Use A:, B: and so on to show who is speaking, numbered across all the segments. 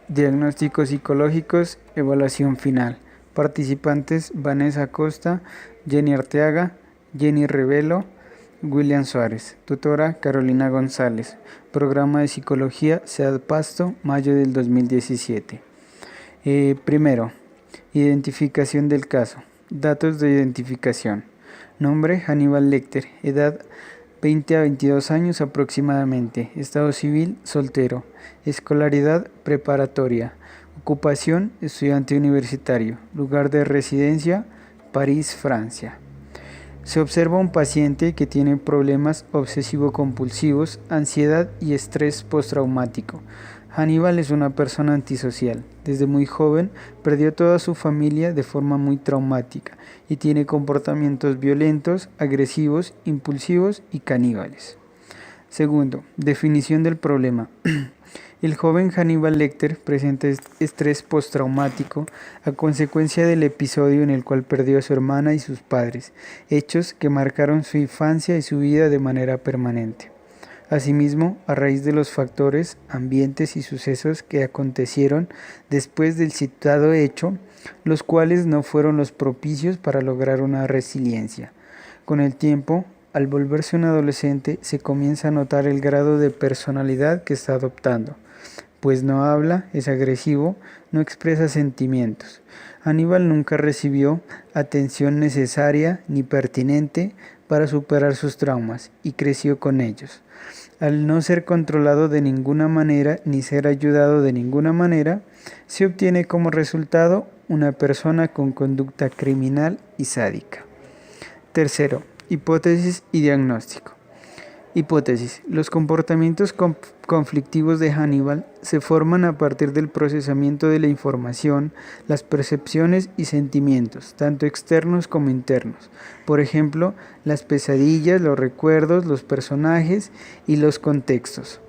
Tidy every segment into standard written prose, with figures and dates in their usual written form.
A: Diagnósticos psicológicos, evaluación final. Participantes: Vanessa Costa, Jenny Arteaga, Jenny Revelo, William Suárez. Tutora: Carolina González. Programa de Psicología, SEAD Pasto, mayo del 2017. Primero, identificación del caso. Datos de identificación. Nombre: Hannibal Lecter. Edad: 20 a 22 años aproximadamente. Estado civil: soltero. Escolaridad: preparatoria. Ocupación: estudiante universitario. Lugar de residencia: París, Francia. Se observa un paciente que tiene problemas obsesivo-compulsivos, ansiedad y estrés postraumático. Hannibal es una persona antisocial. Desde muy joven perdió toda su familia de forma muy traumática y tiene comportamientos violentos, agresivos, impulsivos y caníbales. Segundo, definición del problema. El joven Hannibal Lecter presenta estrés postraumático a consecuencia del episodio en el cual perdió a su hermana y sus padres, hechos que marcaron su infancia y su vida de manera permanente. Asimismo, a raíz de los factores, ambientes y sucesos que acontecieron después del citado hecho, los cuales no fueron los propicios para lograr una resiliencia. Con el tiempo, al volverse un adolescente, se comienza a notar el grado de personalidad que está adoptando, pues no habla, es agresivo, no expresa sentimientos. Hannibal nunca recibió atención necesaria ni pertinente para superar sus traumas y creció con ellos. Al no ser controlado de ninguna manera ni ser ayudado de ninguna manera, se obtiene como resultado una persona con conducta criminal y sádica. Tercero, hipótesis y diagnóstico. Hipótesis. Los comportamientos conflictivos de Hannibal se forman a partir del procesamiento de la información, las percepciones y sentimientos, tanto externos como internos. Por ejemplo, las pesadillas, los recuerdos, los personajes y los contextos.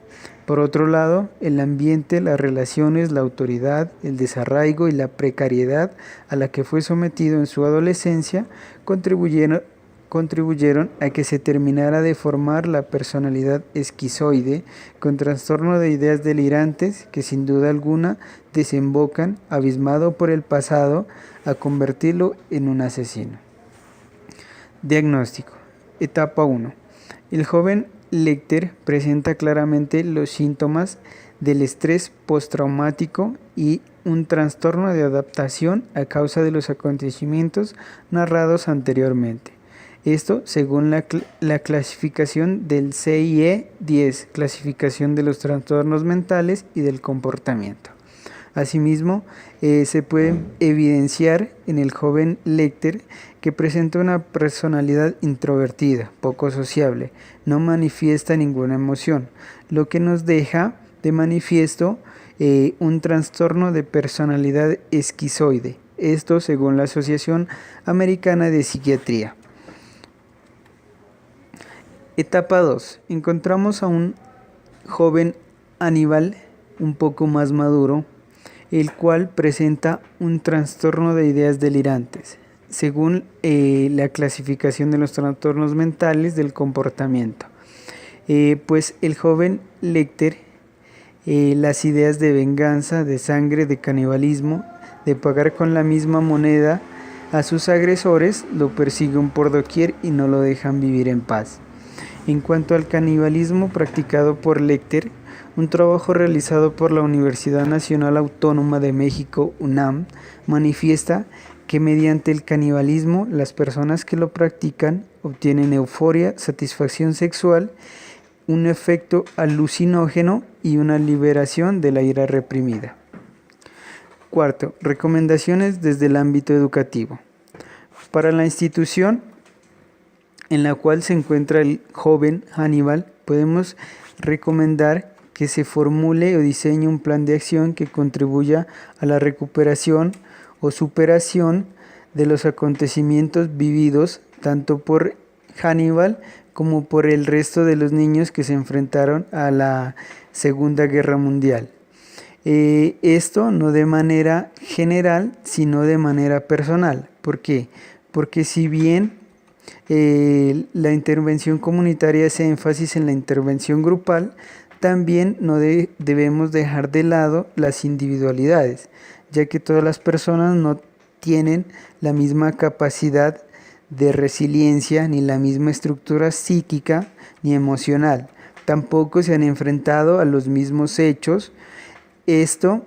A: Por otro lado, el ambiente, las relaciones, la autoridad, el desarraigo y la precariedad a la que fue sometido en su adolescencia contribuyeron a que se terminara de formar la personalidad esquizoide con trastorno de ideas delirantes que sin duda alguna desembocan, abismado por el pasado, a convertirlo en un asesino. Diagnóstico. Etapa 1. El joven Lecter presenta claramente los síntomas del estrés postraumático y un trastorno de adaptación a causa de los acontecimientos narrados anteriormente. Esto según la clasificación del CIE-10, clasificación de los trastornos mentales y del comportamiento. Asimismo, se puede evidenciar en el joven Lecter que presenta una personalidad introvertida, poco sociable, no manifiesta ninguna emoción, lo que nos deja de manifiesto un trastorno de personalidad esquizoide, esto según la Asociación Americana de Psiquiatría. Etapa 2. Encontramos a un joven Hannibal un poco más maduro, el cual presenta un trastorno de ideas delirantes, según la clasificación de los trastornos mentales del comportamiento. Pues el joven Lecter, las ideas de venganza, de sangre, de canibalismo, de pagar con la misma moneda a sus agresores, lo persiguen por doquier y no lo dejan vivir en paz. En cuanto al canibalismo practicado por Lecter, un trabajo realizado por la Universidad Nacional Autónoma de México, UNAM, manifiesta que mediante el canibalismo las personas que lo practican obtienen euforia, satisfacción sexual, un efecto alucinógeno y una liberación de la ira reprimida. Cuarto, recomendaciones desde el ámbito educativo. Para la institución en la cual se encuentra el joven Hannibal, podemos recomendar que se formule o diseñe un plan de acción que contribuya a la recuperación o superación de los acontecimientos vividos tanto por Hannibal como por el resto de los niños que se enfrentaron a la Segunda Guerra Mundial. Esto no de manera general, sino de manera personal. ¿Por qué? Porque si bien la intervención comunitaria hace énfasis en la intervención grupal, también no debemos dejar de lado las individualidades, ya que todas las personas no tienen la misma capacidad de resiliencia, ni la misma estructura psíquica ni emocional. Tampoco se han enfrentado a los mismos hechos. Esto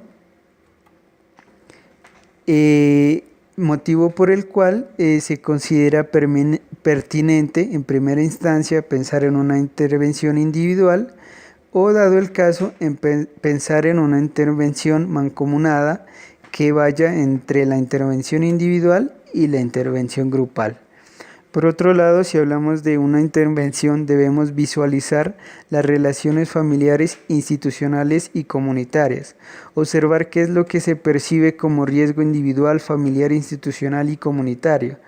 A: motivo por el cual se considera pertinente en primera instancia pensar en una intervención individual o, dado el caso, en pensar en una intervención mancomunada que vaya entre la intervención individual y la intervención grupal. Por otro lado, si hablamos de una intervención, debemos visualizar las relaciones familiares, institucionales y comunitarias. Observar qué es lo que se percibe como riesgo individual, familiar, institucional y comunitario.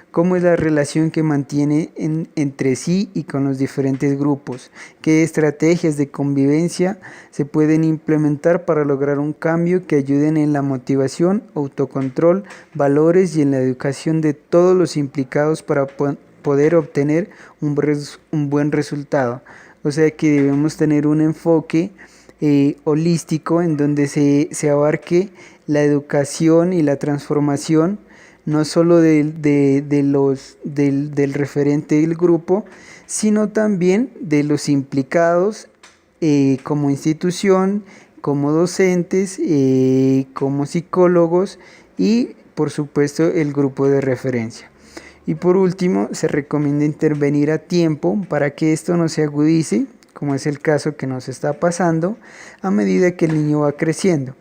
A: Cómo es la relación que mantiene entre sí y con los diferentes grupos. Qué estrategias de convivencia se pueden implementar para lograr un cambio que ayuden en la motivación, autocontrol, valores y en la educación de todos los implicados para poder obtener un buen resultado. O sea que debemos tener un enfoque holístico en donde se abarque la educación y la transformación, no solo del referente del grupo, sino también de los implicados como institución, como docentes, como psicólogos y, por supuesto, el grupo de referencia. Y por último, se recomienda intervenir a tiempo para que esto no se agudice, como es el caso que nos está pasando, a medida que el niño va creciendo.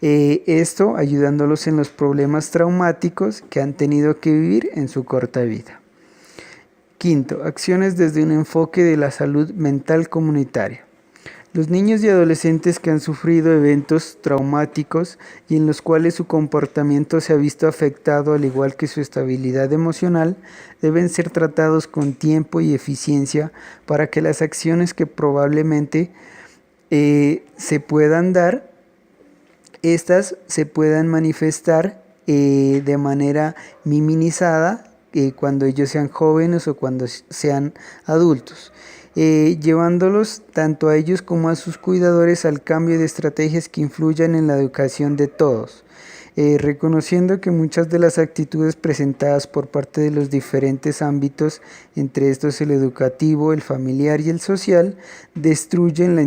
A: Esto ayudándolos en los problemas traumáticos que han tenido que vivir en su corta vida. Quinto, acciones desde un enfoque de la salud mental comunitaria. Los niños y adolescentes que han sufrido eventos traumáticos y en los cuales su comportamiento se ha visto afectado al igual que su estabilidad emocional deben ser tratados con tiempo y eficiencia para que las acciones que probablemente se puedan dar, estas se puedan manifestar de manera minimizada cuando ellos sean jóvenes o cuando sean adultos. Llevándolos tanto a ellos como a sus cuidadores al cambio de estrategias que influyan en la educación de todos, reconociendo que muchas de las actitudes presentadas por parte de los diferentes ámbitos, entre estos el educativo, el familiar y el social, destruyen la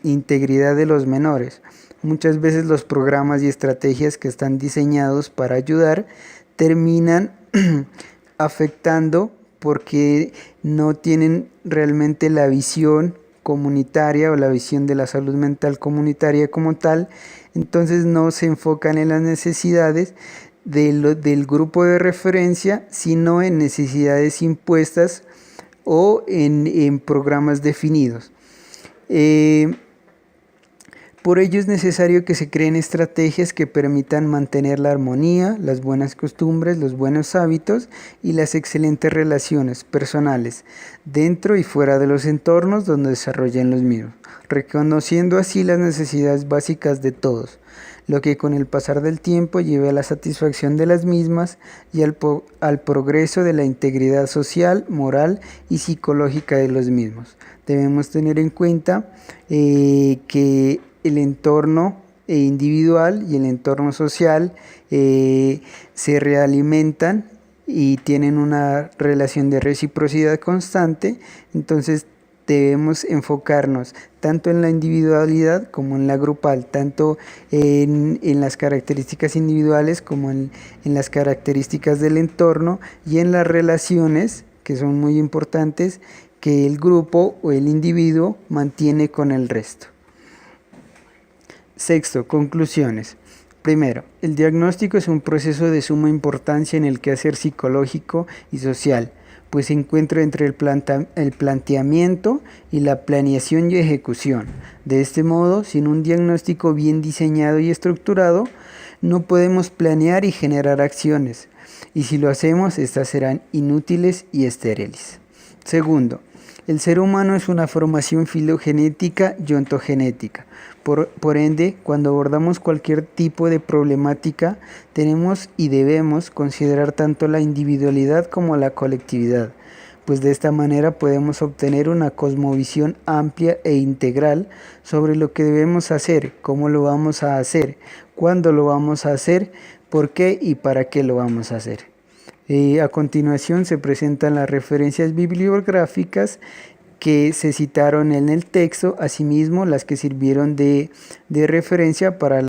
A: integridad de los menores. Muchas veces los programas y estrategias que están diseñados para ayudar terminan afectando porque no tienen realmente la visión comunitaria o la visión de la salud mental comunitaria como tal. Entonces no se enfocan en las necesidades del grupo de referencia, sino en necesidades impuestas o en programas definidos. Por ello es necesario que se creen estrategias que permitan mantener la armonía, las buenas costumbres, los buenos hábitos y las excelentes relaciones personales dentro y fuera de los entornos donde desarrollen los mismos, reconociendo así las necesidades básicas de todos, lo que con el pasar del tiempo lleve a la satisfacción de las mismas y al progreso de la integridad social, moral y psicológica de los mismos. Debemos tener en cuenta que el entorno individual y el entorno social se realimentan y tienen una relación de reciprocidad constante. Entonces debemos enfocarnos tanto en la individualidad como en la grupal, tanto en las características individuales como en las características del entorno y en las relaciones, que son muy importantes, que el grupo o el individuo mantiene con el resto. Sexto, conclusiones. Primero, el diagnóstico es un proceso de suma importancia en el quehacer psicológico y social, pues se encuentra entre el planteamiento y la planeación y ejecución. De este modo, sin un diagnóstico bien diseñado y estructurado, no podemos planear y generar acciones, y si lo hacemos, estas serán inútiles y estériles. Segundo, el ser humano es una formación filogenética y ontogenética. Por ende, cuando abordamos cualquier tipo de problemática, tenemos y debemos considerar tanto la individualidad como la colectividad, pues de esta manera podemos obtener una cosmovisión amplia e integral sobre lo que debemos hacer, cómo lo vamos a hacer, cuándo lo vamos a hacer, por qué y para qué lo vamos a hacer. A continuación se presentan las referencias bibliográficas que se citaron en el texto, asimismo las que sirvieron de referencia para